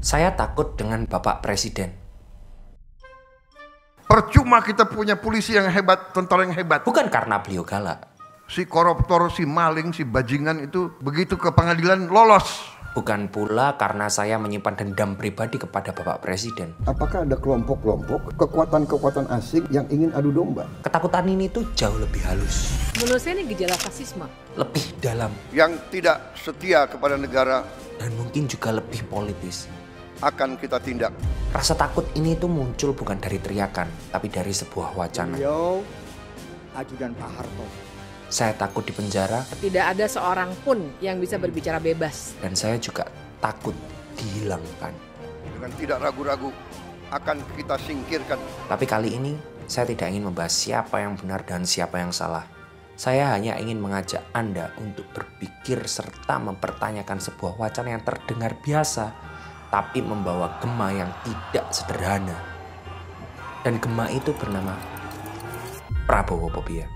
Saya takut dengan Bapak Presiden. Percuma kita punya polisi yang hebat, tentara yang hebat. Bukan karena beliau galak. Si koruptor, si maling, si bajingan itu begitu ke pengadilan lolos. Bukan pula karena saya menyimpan dendam pribadi kepada Bapak Presiden. Apakah ada kelompok-kelompok, kekuatan-kekuatan asing yang ingin adu domba? Ketakutan ini tuh jauh lebih halus. Menurut saya ini gejala fasisme. Lebih dalam. Yang tidak setia kepada negara Dan mungkin juga lebih politis. akan kita tindak. Rasa takut ini tuh muncul bukan dari teriakan, tapi dari sebuah wacana. Beliau ajudan Pak Harto. Saya takut di penjara, Tidak ada seorang pun yang bisa berbicara bebas. dan saya juga takut dihilangkan. Dengan tidak ragu-ragu akan kita singkirkan. Tapi kali ini, saya tidak ingin membahas siapa yang benar dan siapa yang salah. Saya hanya ingin mengajak Anda untuk berpikir serta mempertanyakan sebuah wacana yang terdengar biasa, tapi membawa gema yang tidak sederhana. Dan gema itu bernama Prabowo Phobia.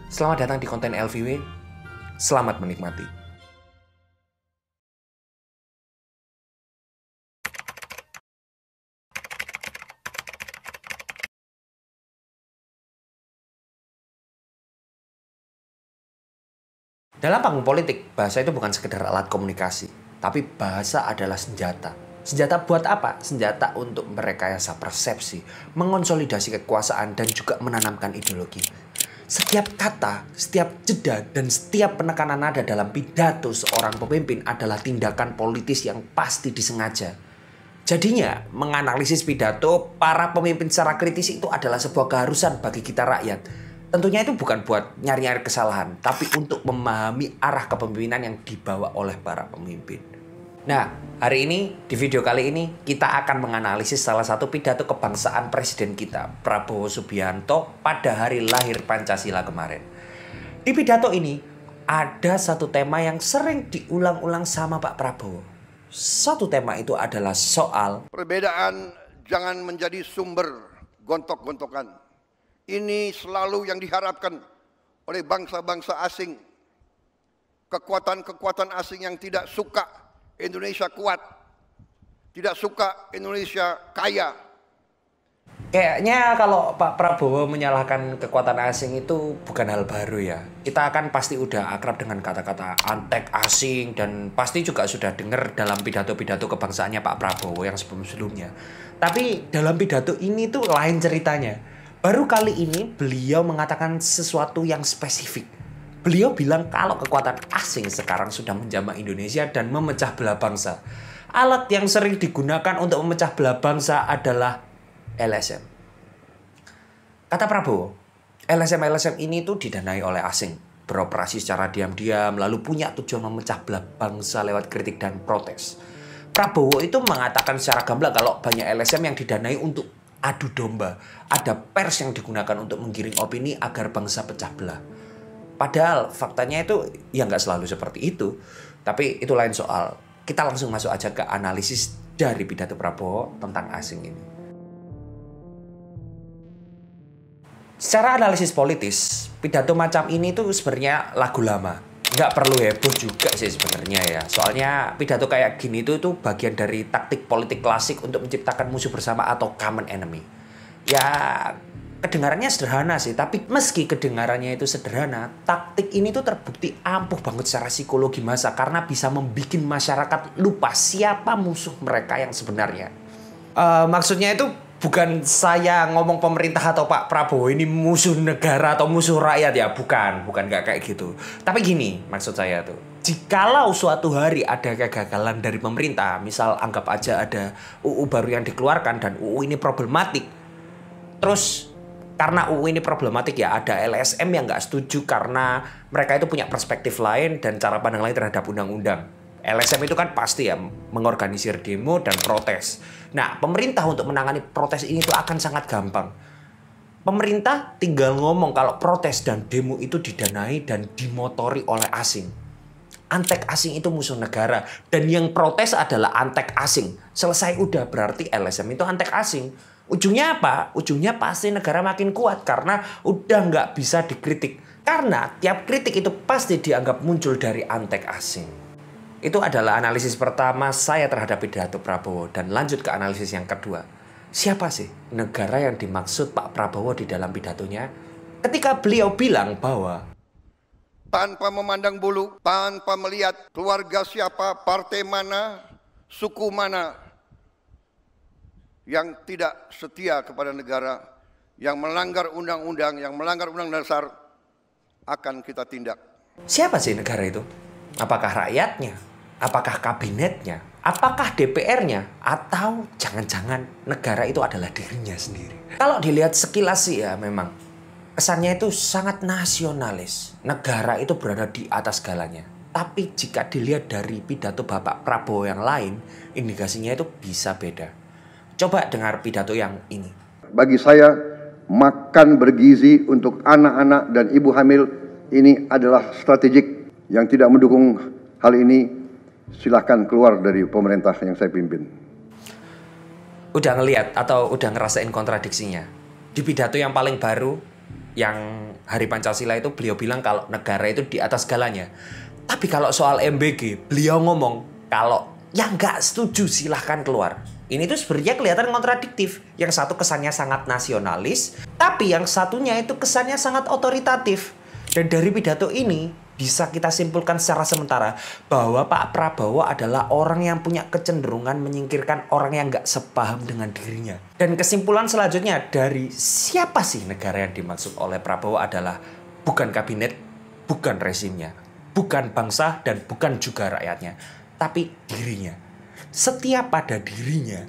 Selamat datang di konten LVW. Selamat menikmati. Dalam panggung politik, bahasa itu bukan sekedar alat komunikasi, tapi bahasa adalah senjata. Senjata buat apa? Senjata untuk merekayasa persepsi, mengonsolidasi kekuasaan, dan juga menanamkan ideologi. Setiap kata, setiap jeda, dan setiap penekanan nada dalam pidato seorang pemimpin adalah tindakan politis yang pasti disengaja. Jadinya, menganalisis pidato para pemimpin secara kritis itu adalah sebuah keharusan bagi kita rakyat. Tentunya itu bukan buat nyari-nyari kesalahan, tapi untuk memahami arah kepemimpinan yang dibawa oleh para pemimpin. Nah, hari ini, di video kali ini, kita akan menganalisis salah satu pidato kebangsaan presiden kita, Prabowo Subianto, pada hari lahir Pancasila kemarin. Di pidato ini, ada satu tema yang sering diulang-ulang sama Pak Prabowo. Satu tema itu adalah soal Perbedaan jangan menjadi sumber gontok-gontokan. Ini selalu yang diharapkan oleh bangsa-bangsa asing. Kekuatan-kekuatan asing yang tidak suka Indonesia kuat, tidak suka Indonesia kaya. Kayaknya kalau Pak Prabowo menyalahkan kekuatan asing itu bukan hal baru ya. Kita kan pasti udah akrab dengan kata-kata antek asing dan pasti juga sudah dengar dalam pidato-pidato kebangsaannya Pak Prabowo yang sebelum-sebelumnya. Tapi dalam pidato ini tuh lain ceritanya. Baru kali ini beliau mengatakan sesuatu yang spesifik. Beliau bilang kalau kekuatan asing sekarang sudah menjamah Indonesia dan memecah belah bangsa. Alat yang sering digunakan untuk memecah belah bangsa adalah LSM. Kata Prabowo, LSM ini tuh didanai oleh asing, beroperasi secara diam-diam, lalu punya tujuan memecah belah bangsa lewat kritik dan protes. Prabowo itu mengatakan secara gamblang kalau banyak LSM yang didanai untuk adu domba. Ada pers yang digunakan untuk menggiring opini agar bangsa pecah belah. Padahal faktanya itu ya nggak selalu seperti itu. Tapi itu lain soal. Kita langsung masuk aja ke analisis dari pidato Prabowo tentang asing ini. Secara analisis politis, pidato macam ini tuh sebenarnya lagu lama. Nggak perlu heboh juga sih sebenarnya ya. Soalnya pidato kayak gini tuh bagian dari taktik politik klasik untuk menciptakan musuh bersama atau common enemy. Ya, kedengarannya sederhana sih, tapi meski kedengarannya itu sederhana, taktik ini tuh terbukti ampuh banget secara psikologi massa karena bisa membuat masyarakat lupa siapa musuh mereka yang sebenarnya. Maksudnya itu bukan saya ngomong pemerintah atau Pak Prabowo ini musuh negara atau musuh rakyat ya, bukan nggak kayak gitu. Tapi gini maksud saya tuh, jikalau suatu hari ada kegagalan dari pemerintah, misal anggap aja ada UU baru yang dikeluarkan dan UU ini problematik, terus karena UU ini problematik ya ada LSM yang nggak setuju karena mereka itu punya perspektif lain dan cara pandang lain terhadap undang-undang. LSM itu kan pasti ya mengorganisir demo dan protes. Nah, pemerintah untuk menangani protes ini tuh akan sangat gampang. Pemerintah tinggal ngomong kalau protes dan demo itu didanai dan dimotori oleh asing. Antek asing itu musuh negara dan yang protes adalah antek asing. Selesai udah, berarti LSM itu antek asing. Ujungnya apa? Ujungnya pasti negara makin kuat karena udah nggak bisa dikritik. Karena tiap kritik itu pasti dianggap muncul dari antek asing. Itu adalah analisis pertama saya terhadap pidato Prabowo. Dan lanjut ke analisis yang kedua. Siapa sih negara yang dimaksud Pak Prabowo di dalam pidatonya? Ketika beliau bilang bahwa tanpa memandang bulu, tanpa melihat keluarga siapa, partai mana, suku mana yang tidak setia kepada negara, yang melanggar undang-undang, yang melanggar undang dasar, akan kita tindak. siapa sih negara itu? Apakah rakyatnya? Apakah kabinetnya? Apakah DPR-nya? Atau jangan-jangan negara itu adalah dirinya sendiri? Kalau dilihat sekilas sih ya memang kesannya itu sangat nasionalis. Negara itu berada di atas segalanya. Tapi jika dilihat dari pidato Bapak Prabowo yang lain, indikasinya itu bisa beda. Coba dengar pidato yang ini. Bagi saya, makan bergizi untuk anak-anak dan ibu hamil ini adalah strategik. Yang tidak mendukung hal ini, silahkan keluar dari pemerintah yang saya pimpin. Udah ngeliat atau udah ngerasain kontradiksinya? Di pidato yang paling baru, yang Hari Pancasila itu beliau bilang kalau negara itu di atas segalanya. Tapi kalau soal MBG, beliau ngomong kalau yang nggak setuju silahkan keluar. Ini tuh sebenarnya kelihatan kontradiktif. Yang satu kesannya sangat nasionalis, tapi yang satunya itu kesannya sangat otoritatif. Dan dari pidato ini bisa kita simpulkan secara sementara bahwa Pak Prabowo adalah orang yang punya kecenderungan menyingkirkan orang yang nggak sepaham dengan dirinya. Dan kesimpulan selanjutnya dari siapa sih negara yang dimaksud oleh Prabowo adalah bukan kabinet, bukan rezimnya, bukan bangsa, dan bukan juga rakyatnya, tapi dirinya. Setia pada dirinya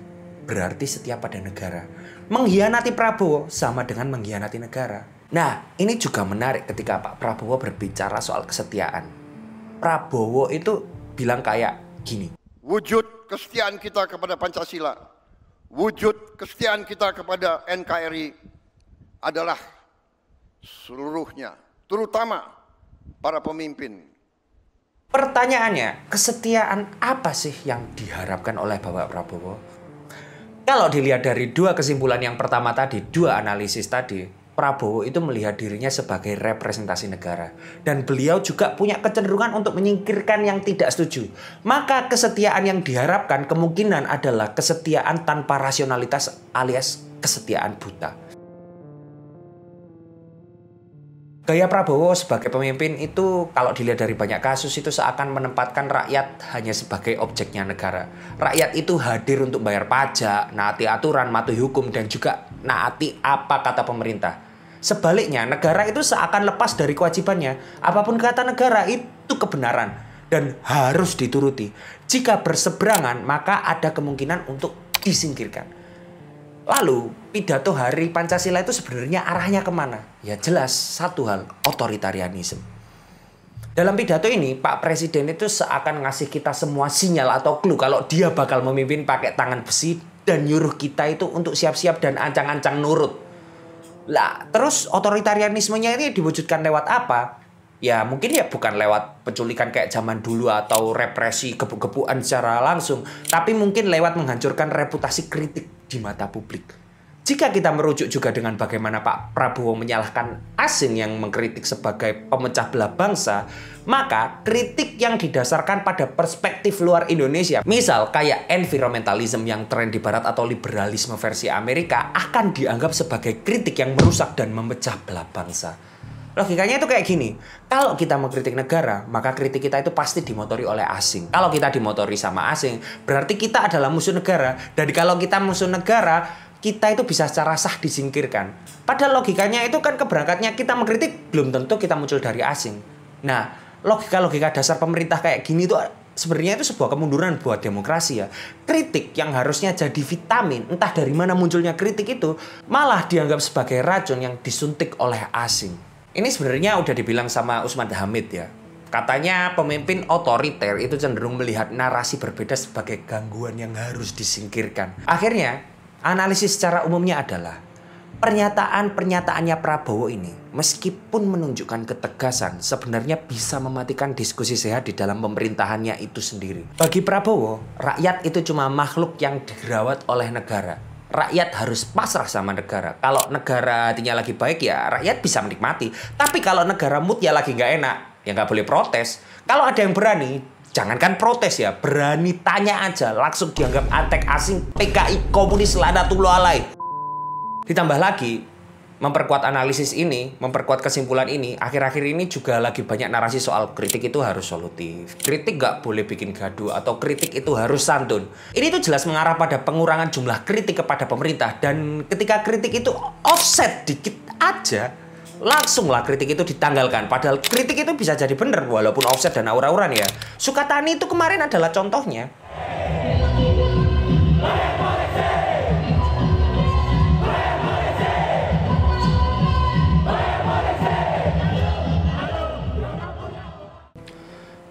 berarti setia pada negara. Mengkhianati Prabowo sama dengan mengkhianati negara. Nah, ini juga menarik ketika Pak Prabowo berbicara soal kesetiaan. Prabowo itu bilang kayak gini. Wujud kesetiaan kita kepada Pancasila, wujud kesetiaan kita kepada NKRI adalah seluruhnya, terutama para pemimpin. Pertanyaannya, kesetiaan apa sih yang diharapkan oleh Bapak Prabowo? Kalau dilihat dari dua kesimpulan yang pertama tadi, dua analisis tadi, Prabowo itu melihat dirinya sebagai representasi negara. Dan beliau juga punya kecenderungan untuk menyingkirkan yang tidak setuju. Maka kesetiaan yang diharapkan kemungkinan adalah kesetiaan tanpa rasionalitas alias kesetiaan buta. Gaya Prabowo sebagai pemimpin itu kalau dilihat dari banyak kasus itu seakan menempatkan rakyat hanya sebagai objeknya negara. Rakyat itu hadir untuk bayar pajak, naati aturan, mematuhi hukum, dan juga naati apa kata pemerintah. Sebaliknya, negara itu seakan lepas dari kewajibannya. Apapun kata negara itu kebenaran dan harus dituruti. Jika berseberangan, maka ada kemungkinan untuk disingkirkan. Lalu, pidato Hari Pancasila itu sebenarnya arahnya kemana? Ya jelas, satu hal, otoritarianisme. Dalam pidato ini, Pak Presiden itu seakan ngasih kita semua sinyal atau clue kalau dia bakal memimpin pakai tangan besi dan nyuruh kita itu untuk siap-siap dan ancang-ancang nurut. Lah, terus otoritarianismenya ini diwujudkan lewat apa? Ya mungkin ya bukan lewat penculikan kayak zaman dulu atau represi gebuk-gebukan secara langsung. Tapi mungkin lewat menghancurkan reputasi kritik di mata publik. Jika kita merujuk juga dengan bagaimana Pak Prabowo menyalahkan asing yang mengkritik sebagai pemecah belah bangsa, maka kritik yang didasarkan pada perspektif luar Indonesia, misal kayak environmentalism yang tren di barat atau liberalisme versi Amerika, akan dianggap sebagai kritik yang merusak dan memecah belah bangsa. Logikanya itu kayak gini, kalau kita mengkritik negara, maka kritik kita itu pasti dimotori oleh asing. Kalau kita dimotori sama asing, berarti kita adalah musuh negara. Dan kalau kita musuh negara, kita itu bisa secara sah disingkirkan. Padahal logikanya itu kan keberangkatnya kita mengkritik, belum tentu kita muncul dari asing. Nah, logika-logika dasar pemerintah kayak gini tuh sebenarnya itu sebuah kemunduran buat demokrasi ya. Kritik yang harusnya jadi vitamin, entah dari mana munculnya kritik itu, malah dianggap sebagai racun yang disuntik oleh asing. Ini sebenarnya udah dibilang sama Usman Hamid ya. Katanya pemimpin otoriter itu cenderung melihat narasi berbeda sebagai gangguan yang harus disingkirkan. Akhirnya, analisis secara umumnya adalah pernyataan-pernyataannya Prabowo ini meskipun menunjukkan ketegasan sebenarnya bisa mematikan diskusi sehat di dalam pemerintahannya itu sendiri. Bagi Prabowo, rakyat itu cuma makhluk yang dirawat oleh negara. Rakyat harus pasrah sama negara. Kalau negara hatinya lagi baik ya rakyat bisa menikmati. Tapi kalau negara moodnya lagi nggak enak, ya nggak boleh protes. Kalau ada yang berani, Jangankan protes ya, berani tanya aja, langsung dianggap antek asing, PKI komunis laknatullah alaih. Ditambah lagi, memperkuat analisis ini, memperkuat kesimpulan ini, akhir-akhir ini juga lagi banyak narasi soal kritik itu harus solutif. Kritik gak boleh bikin gaduh, atau kritik itu harus santun. Ini tuh jelas mengarah pada pengurangan jumlah kritik kepada pemerintah, dan ketika kritik itu offset dikit aja, langsunglah kritik itu ditanggalkan. Padahal kritik itu bisa jadi bener walaupun offset dan aura-auran ya. Sukatani itu kemarin adalah contohnya.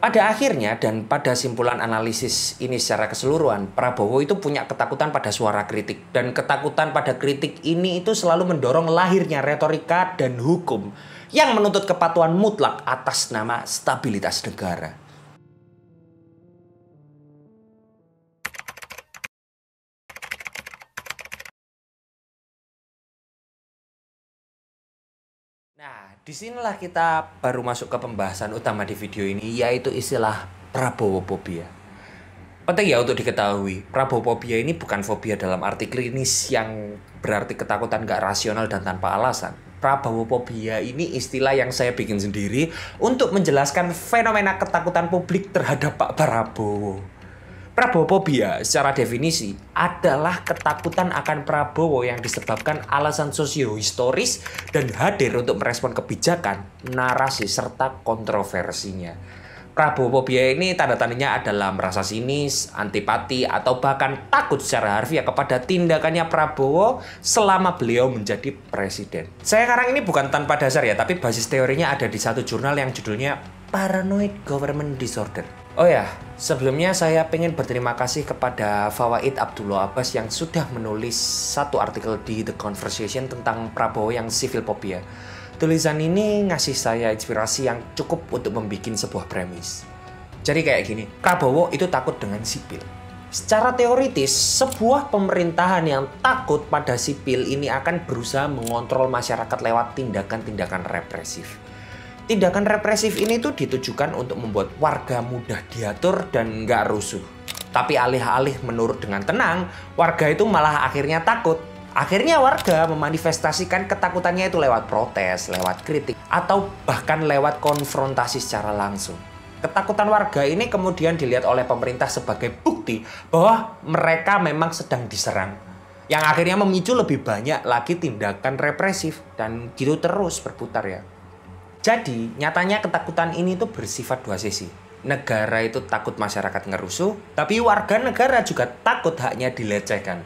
Pada akhirnya dan pada simpulan analisis ini secara keseluruhan, Prabowo itu punya ketakutan pada suara kritik. Dan ketakutan pada kritik ini itu selalu mendorong lahirnya retorika dan hukum yang menuntut kepatuhan mutlak atas nama stabilitas negara. Nah, disinilah kita baru masuk ke pembahasan utama di video ini, yaitu istilah Prabowo-fobia. Penting ya untuk diketahui, Prabowo-fobia ini bukan fobia dalam arti klinis yang berarti ketakutan gak rasional dan tanpa alasan. Prabowo-fobia ini istilah yang saya bikin sendiri untuk menjelaskan fenomena ketakutan publik terhadap Pak Prabowo. Prabowo-fobia secara definisi adalah ketakutan akan Prabowo yang disebabkan alasan sosiohistoris dan hadir untuk merespon kebijakan, narasi, serta kontroversinya. Prabowo-fobia ini tanda tandanya adalah merasa sinis, antipati, atau bahkan takut secara harfiah kepada tindakannya Prabowo selama beliau menjadi presiden. Saya sekarang ini bukan tanpa dasar ya, tapi basis teorinya ada di satu jurnal yang judulnya Paranoid Government Disorder. Oh ya, sebelumnya saya pengen berterima kasih kepada Fawaid Abdullah Abbas yang sudah menulis satu artikel di The Conversation tentang Prabowo yang civil phobia. Tulisan ini ngasih saya inspirasi yang cukup untuk membuat sebuah premis. Jadi kayak gini, Prabowo itu takut dengan sipil. Secara teoritis, sebuah pemerintahan yang takut pada sipil ini akan berusaha mengontrol masyarakat lewat tindakan-tindakan represif. Tindakan represif ini tuh ditujukan untuk membuat warga mudah diatur dan nggak rusuh. Tapi alih-alih menurut dengan tenang, warga itu malah akhirnya takut. Akhirnya warga memanifestasikan ketakutannya itu lewat protes, lewat kritik, atau bahkan lewat konfrontasi secara langsung. Ketakutan warga ini kemudian dilihat oleh pemerintah sebagai bukti bahwa mereka memang sedang diserang. Yang akhirnya memicu lebih banyak lagi tindakan represif dan gitu terus berputar ya. Jadi, nyatanya ketakutan ini tuh bersifat dua sisi. Negara itu takut masyarakat ngerusuh, tapi warga negara juga takut haknya dilecehkan.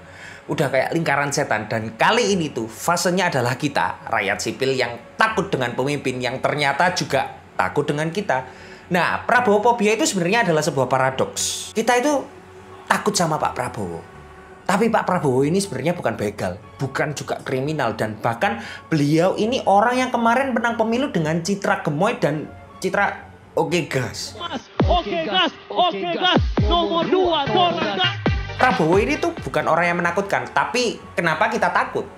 Udah kayak lingkaran setan, dan kali ini tuh fasenya adalah kita, rakyat sipil yang takut dengan pemimpin yang ternyata juga takut dengan kita. Nah, Prabowo-fobia itu sebenarnya adalah sebuah paradoks. Kita itu takut sama Pak Prabowo. Tapi Pak Prabowo ini sebenarnya bukan begal, bukan juga kriminal, dan bahkan beliau ini orang yang kemarin menang pemilu dengan citra gemoy dan citra oke gas. Oke gas, nomor 2, Donald. Prabowo ini tuh bukan orang yang menakutkan, tapi kenapa kita takut?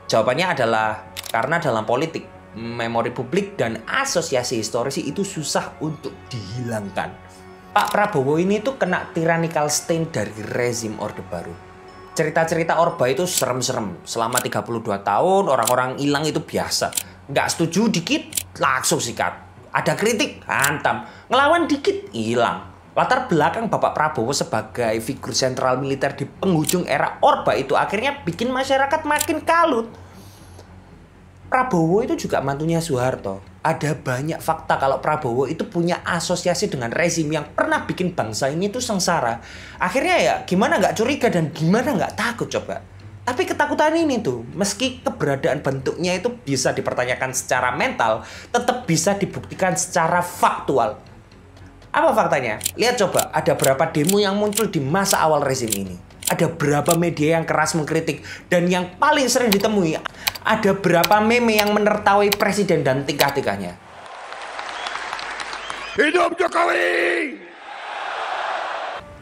Jawabannya adalah karena dalam politik, memori publik dan asosiasi historis itu susah untuk dihilangkan. Pak Prabowo ini tuh kena tyrannical stain dari rezim Orde Baru. Cerita-cerita Orba itu serem-serem. Selama 32 tahun orang-orang hilang itu biasa. Nggak setuju dikit, langsung sikat. Ada kritik, hantam. Ngelawan dikit, hilang. Latar belakang Bapak Prabowo sebagai figur sentral militer di penghujung era Orba itu akhirnya bikin masyarakat makin kalut. Prabowo itu juga mantunya Soeharto. Ada banyak fakta kalau Prabowo itu punya asosiasi dengan rezim yang pernah bikin bangsa ini tuh sengsara. Akhirnya ya gimana nggak curiga dan gimana nggak takut coba. Tapi ketakutan ini tuh, meski keberadaan bentuknya itu bisa dipertanyakan secara mental, tetap bisa dibuktikan secara faktual. Apa faktanya? Lihat coba, ada berapa demo yang muncul di masa awal rezim ini. Ada berapa media yang keras mengkritik. Dan yang paling sering ditemui, ada berapa meme yang menertawai presiden dan tingkah-tingkahnya. Hidup Jokowi!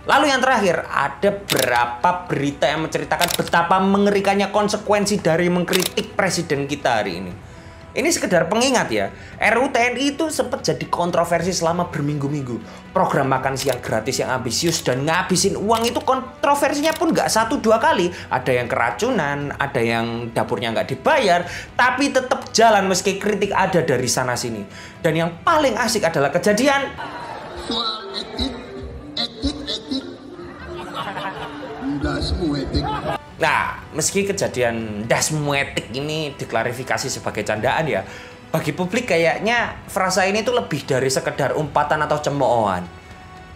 Lalu yang terakhir, ada berapa berita yang menceritakan betapa mengerikannya konsekuensi dari mengkritik presiden kita hari ini. Ini sekedar pengingat ya, RUU TNI itu sempat jadi kontroversi selama berminggu-minggu. Program makan siang gratis yang ambisius dan ngabisin uang itu kontroversinya pun nggak 1-2 kali. Ada yang keracunan, ada yang dapurnya nggak dibayar, tapi tetap jalan meski kritik ada dari sana-sini. Dan yang paling asik adalah kejadian Soal etik. Enggak semua etik. Nah, meski kejadian dasmuetik ini diklarifikasi sebagai candaan ya, bagi publik kayaknya frasa ini tuh lebih dari sekedar umpatan atau cemoohan.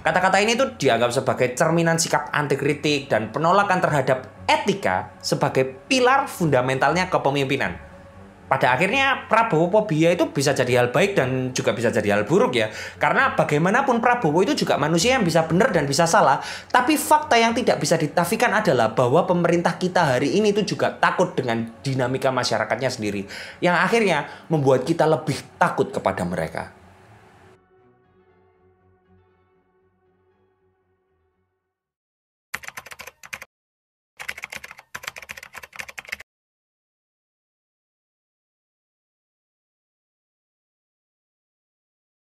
Kata-kata ini tuh dianggap sebagai cerminan sikap anti kritik dan penolakan terhadap etika sebagai pilar fundamentalnya kepemimpinan. Pada akhirnya Prabowo fobia itu bisa jadi hal baik dan juga bisa jadi hal buruk ya. Karena bagaimanapun Prabowo itu juga manusia yang bisa benar dan bisa salah. Tapi fakta yang tidak bisa ditafikan adalah bahwa pemerintah kita hari ini itu juga takut dengan dinamika masyarakatnya sendiri. Yang akhirnya membuat kita lebih takut kepada mereka.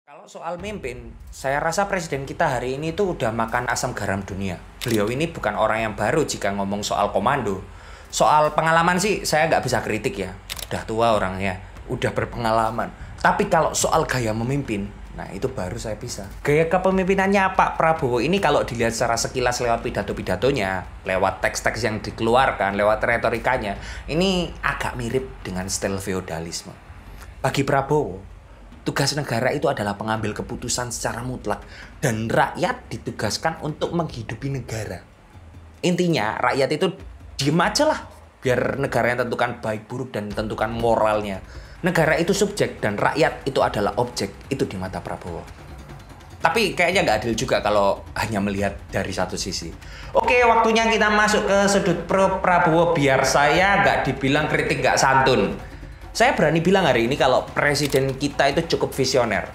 Kalau soal mimpin, saya rasa presiden kita hari ini tuh udah makan asam garam dunia. Beliau ini bukan orang yang baru jika ngomong soal komando. Soal pengalaman sih saya nggak bisa kritik ya. Udah tua orangnya, udah berpengalaman. Tapi kalau soal gaya memimpin, nah itu baru saya bisa. Gaya kepemimpinannya Pak Prabowo ini kalau dilihat secara sekilas lewat pidato-pidatonya, lewat teks-teks yang dikeluarkan, lewat retorikanya, ini agak mirip dengan style feodalisme. Bagi Prabowo, tugas negara itu adalah pengambil keputusan secara mutlak dan rakyat ditugaskan untuk menghidupi negara. Intinya rakyat itu diem aja lah biar negara yang tentukan baik buruk dan tentukan moralnya. Negara itu subjek dan rakyat itu adalah objek, itu di mata Prabowo. Tapi kayaknya nggak adil juga kalau hanya melihat dari satu sisi. Oke, waktunya kita masuk ke sudut pro Prabowo biar saya nggak dibilang kritik nggak santun. Saya berani bilang hari ini kalau presiden kita itu cukup visioner.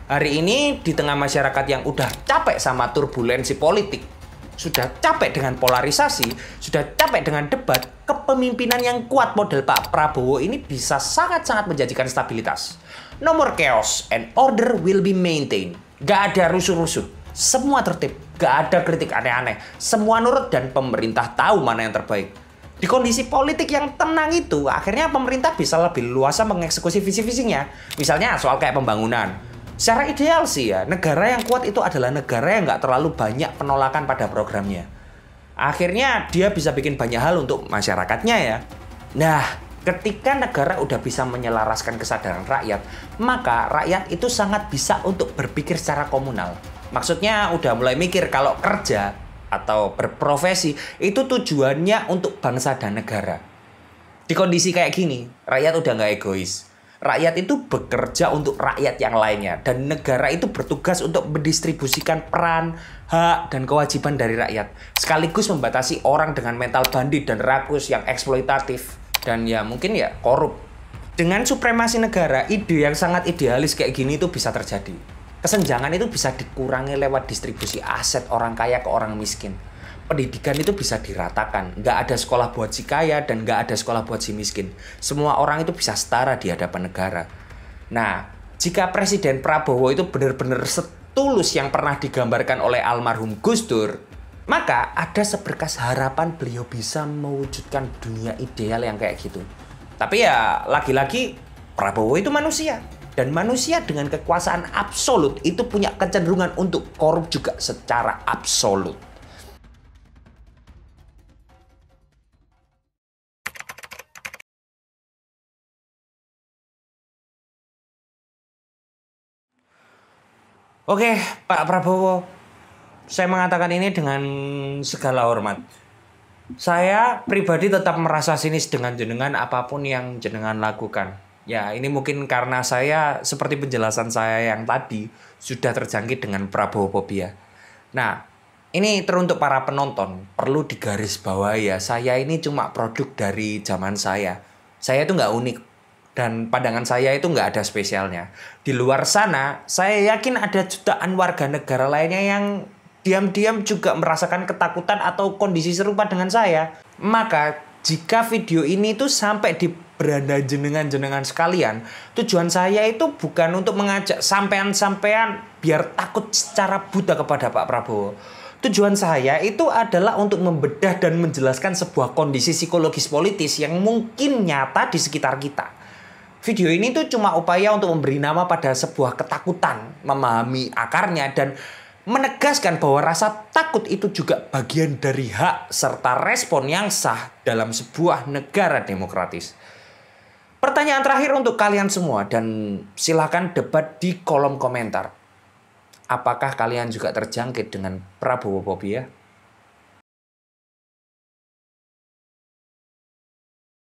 Hari ini di tengah masyarakat yang udah capek sama turbulensi politik, sudah capek dengan polarisasi, sudah capek dengan debat, kepemimpinan yang kuat model Pak Prabowo ini bisa sangat-sangat menjanjikan stabilitas. No more chaos and order will be maintained. Gak ada rusuh-rusuh, semua tertib, gak ada kritik aneh-aneh, semua nurut dan pemerintah tahu mana yang terbaik. Di kondisi politik yang tenang itu, akhirnya pemerintah bisa lebih luasa mengeksekusi visi-visinya. Misalnya soal kayak pembangunan. Secara ideal sih ya, negara yang kuat itu adalah negara yang nggak terlalu banyak penolakan pada programnya. Akhirnya dia bisa bikin banyak hal untuk masyarakatnya ya. Nah, ketika negara udah bisa menyelaraskan kesadaran rakyat, maka rakyat itu sangat bisa untuk berpikir secara komunal. Maksudnya udah mulai mikir kalau kerja atau berprofesi itu tujuannya untuk bangsa dan negara. Di kondisi kayak gini, rakyat udah nggak egois. Rakyat itu bekerja untuk rakyat yang lainnya dan negara itu bertugas untuk mendistribusikan peran, hak, dan kewajiban dari rakyat sekaligus membatasi orang dengan mental bandit dan rakus yang eksploitatif dan ya mungkin ya korup. Dengan supremasi negara, ide yang sangat idealis kayak gini itu bisa terjadi. Kesenjangan itu bisa dikurangi lewat distribusi aset orang kaya ke orang miskin. Pendidikan itu bisa diratakan. Nggak ada sekolah buat si kaya dan nggak ada sekolah buat si miskin. Semua orang itu bisa setara di hadapan negara. Nah, jika Presiden Prabowo itu benar-benar setulus yang pernah digambarkan oleh almarhum Gus Dur, maka ada seberkas harapan beliau bisa mewujudkan dunia ideal yang kayak gitu. Tapi ya, lagi-lagi Prabowo itu manusia. Dan manusia dengan kekuasaan absolut itu punya kecenderungan untuk korup juga secara absolut. Oke, Pak Prabowo, saya mengatakan ini dengan segala hormat. Saya pribadi tetap merasa sinis dengan jenengan apapun yang jenengan lakukan. Ya, ini mungkin karena saya, seperti penjelasan saya yang tadi, sudah terjangkit dengan Prabowo-fobia. Nah, ini teruntuk para penonton, perlu digarisbawahi ya, saya ini cuma produk dari zaman saya. Saya itu nggak unik, dan pandangan saya itu nggak ada spesialnya. Di luar sana, saya yakin ada jutaan warga negara lainnya yang diam-diam juga merasakan ketakutan atau kondisi serupa dengan saya. Maka, jika video ini tuh sampai di beranda jenengan sekalian, tujuan saya itu bukan untuk mengajak sampean-sampean biar takut secara buta kepada Pak Prabowo. Tujuan saya itu adalah untuk membedah dan menjelaskan sebuah kondisi psikologis politis yang mungkin nyata di sekitar kita. Video ini tuh cuma upaya untuk memberi nama pada sebuah ketakutan, memahami akarnya, dan menegaskan bahwa rasa takut itu juga bagian dari hak serta respon yang sah dalam sebuah negara demokratis. Pertanyaan terakhir untuk kalian semua, dan silakan debat di kolom komentar. Apakah kalian juga terjangkit dengan Prabowo Phobia?